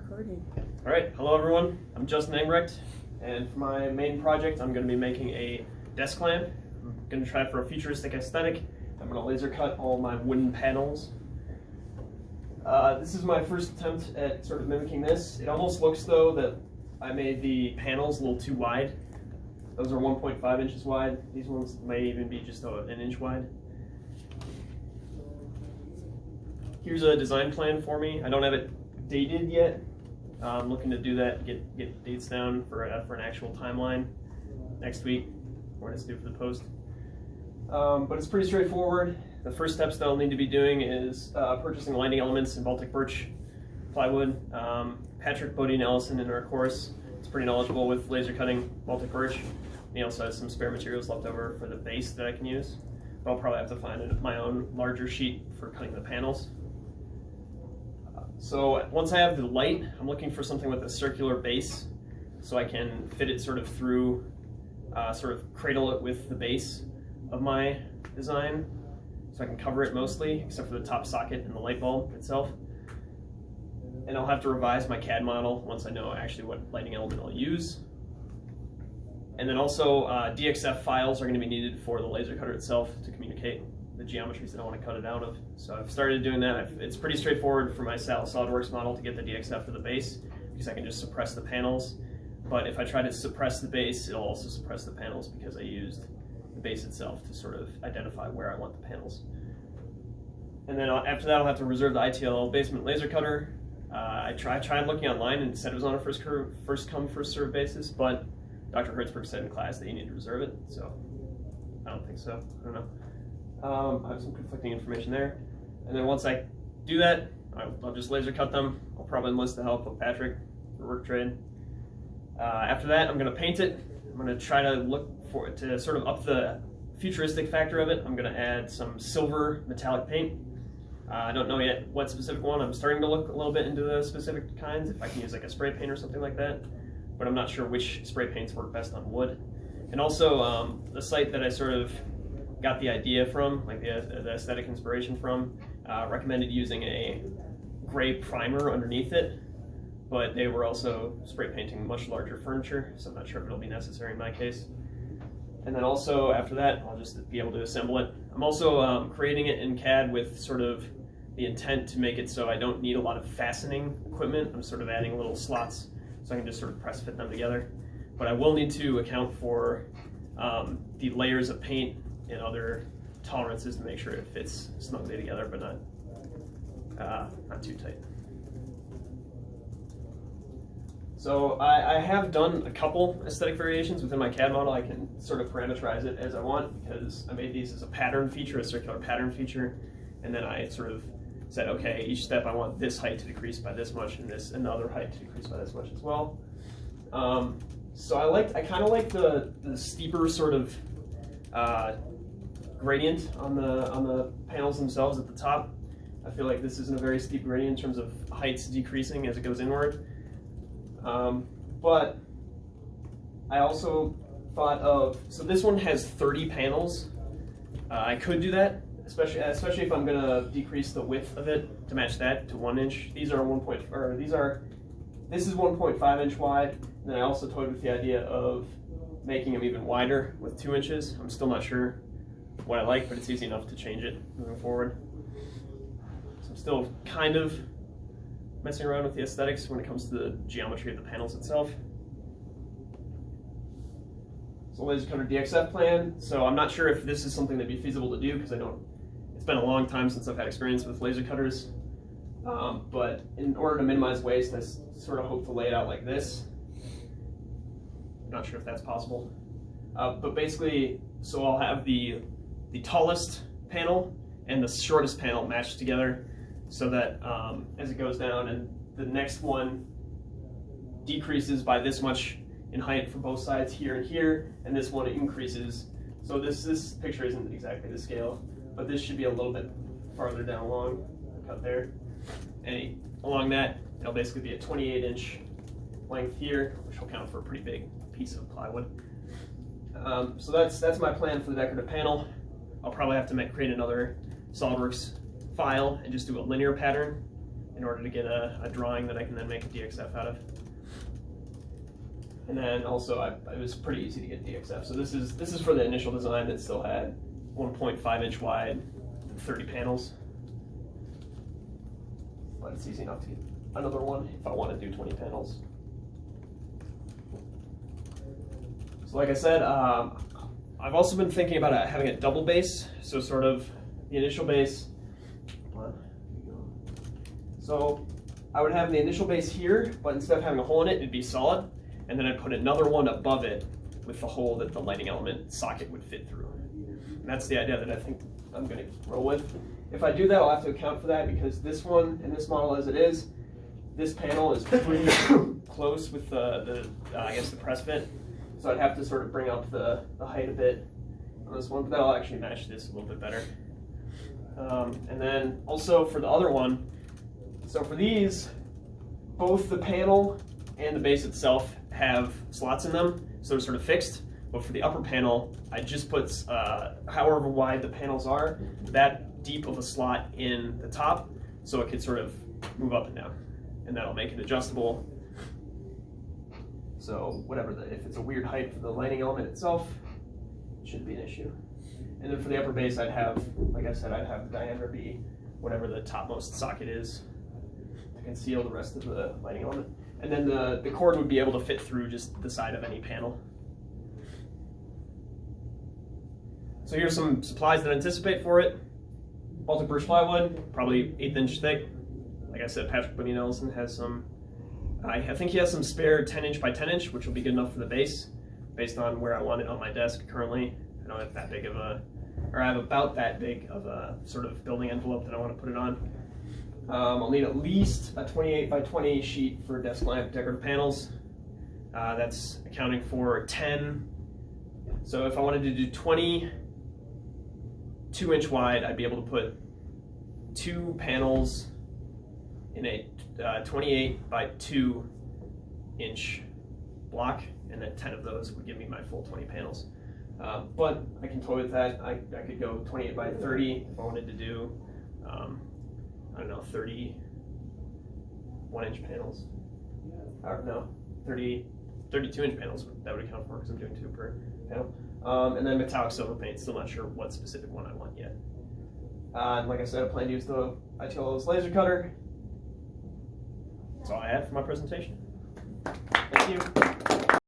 Recording. All right, hello everyone. I'm Justin Engbrecht, and for my main project, I'm going to be making a desk lamp. I'm going to try for a futuristic aesthetic. I'm going to laser cut all my wooden panels. This is my first attempt at sort of mimicking this. It almost looks though that I made the panels a little too wide. Those are 1.5 inches wide. These ones may even be just an inch wide. Here's a design plan for me. I don't have it dated yet. I'm looking to do that, get dates down for an actual timeline next week. What it's due for the post. But it's pretty straightforward. The first steps that I'll need to be doing is purchasing lighting elements in Baltic birch plywood. Patrick, Bodie, and Allison in our course is pretty knowledgeable with laser cutting Baltic birch. He also has some spare materials left over for the base that I can use. But I'll probably have to find my own larger sheet for cutting the panels. So once I have the light, I'm looking for something with a circular base so I can fit it sort of through, sort of cradle it with the base of my design so I can cover it mostly, except for the top socket and the light bulb itself. And I'll have to revise my CAD model once I know actually what lighting element I'll use. And then also DXF files are going to be needed for the laser cutter itself to communicate the geometries that I want to cut it out of. So I've started doing that. It's pretty straightforward for my SolidWorks model to get the DXF for the base because I can just suppress the panels. But if I try to suppress the base, it'll also suppress the panels because I used the base itself to sort of identify where I want the panels. And then after that, I'll have to reserve the ITL basement laser cutter. I tried looking online and said it was on a first come, first served basis, but Dr. Hertzberg said in class that you need to reserve it, so I don't think so. I don't know. I have some conflicting information there. And then once I do that, I'll just laser cut them. I'll probably enlist the help of Patrick for work trade. After that, I'm going to paint it. I'm going to try to look to sort of up the futuristic factor of it. I'm going to add some silver metallic paint. I don't know yet what specific one. I'm starting to look a little bit into the specific kinds, if I can use like a spray paint or something like that. But I'm not sure which spray paints work best on wood. And also, the site that I sort of got the idea from, like the aesthetic inspiration from, recommended using a gray primer underneath it, but they were also spray painting much larger furniture, so I'm not sure if it'll be necessary in my case. And then also after that, I'll just be able to assemble it. I'm also creating it in CAD with sort of the intent to make it so I don't need a lot of fastening equipment. I'm sort of adding little slots so I can just sort of press fit them together. But I will need to account for the layers of paint and other tolerances to make sure it fits snugly together, but not too tight. So I have done a couple aesthetic variations within my CAD model. I can sort of parameterize it as I want because I made these as a pattern feature, a circular pattern feature, and then I sort of said, okay, each step I want this height to decrease by this much and the other height to decrease by this much as well. So I kind of like the steeper sort of gradient on the panels themselves at the top. I feel like this isn't a very steep gradient in terms of heights decreasing as it goes inward. But I also thought of, so this one has 30 panels. I could do that, especially if I'm gonna decrease the width of it to match that to 1 inch. This is 1.5 inch wide. And then I also toyed with the idea of making them even wider with 2 inches. I'm still not sure what I like, but it's easy enough to change it moving forward. So I'm still kind of messing around with the aesthetics when it comes to the geometry of the panels itself. So laser cutter DXF plan. So I'm not sure if this is something that'd be feasible to do because it's been a long time since I've had experience with laser cutters. But in order to minimize waste, I sort of hope to lay it out like this. I'm not sure if that's possible. But basically, so I'll have the tallest panel and the shortest panel matched together so that as it goes down and the next one decreases by this much in height for both sides here and here, and this one increases. So this picture isn't exactly the scale, but this should be a little bit farther down along, cut there. And along that, it'll basically be a 28-inch length here, which will count for a pretty big piece of plywood. So that's my plan for the decorative panel. I'll probably have to create another SolidWorks file and just do a linear pattern in order to get a drawing that I can then make a DXF out of. And then also, it was pretty easy to get DXF. So this is for the initial design that still had 1.5 inch wide, 30 panels. But it's easy enough to get another one if I want to do 20 panels. So like I said, I've also been thinking about having a double base. So sort of the initial base. So I would have the initial base here, but instead of having a hole in it, it'd be solid. And then I'd put another one above it with the hole that the lighting element socket would fit through. And that's the idea that I think I'm going to roll with. If I do that, I'll have to account for that because this one and this model as it is, this panel is pretty close with I guess the press fit. So I'd have to sort of bring up the height a bit on this one, but that'll actually match this a little bit better. And then also for the other one, so for these, both the panel and the base itself have slots in them, so they're sort of fixed. But for the upper panel, I just put, however wide the panels are, that deep of a slot in the top, so it could sort of move up and down. And that'll make it adjustable. So whatever, if it's a weird height for the lighting element itself, it shouldn't be an issue. And then for the upper base, I'd have, like I said, I'd have the diameter be whatever the topmost socket is to conceal the rest of the lighting element. And then the cord would be able to fit through just the side of any panel. So here's some supplies that I anticipate for it. Baltic birch plywood, probably 1/8 inch thick. Like I said, Patrick Bunny Nelson has some, I think he has some spare 10 inch by 10 inch, which will be good enough for the base, based on where I want it on my desk currently. I don't have that big of a, or I have about that big of a sort of building envelope that I want to put it on. I'll need at least a 28 by 20 sheet for desk lamp decorative panels. That's accounting for 10. So if I wanted to do 20 2-inch wide, I'd be able to put 2 panels in a 28 by 2 inch block, and then 10 of those would give me my full 20 panels. But I can toy with that. I could go 28 by 30 if I wanted to do, I don't know, 31 inch panels. Or no, 32 inch panels, that would account for because I'm doing 2 per panel. And then metallic silver paint, still not sure what specific one I want yet. And like I said, I plan to use the ITL's laser cutter. That's all I had for my presentation. Thank you.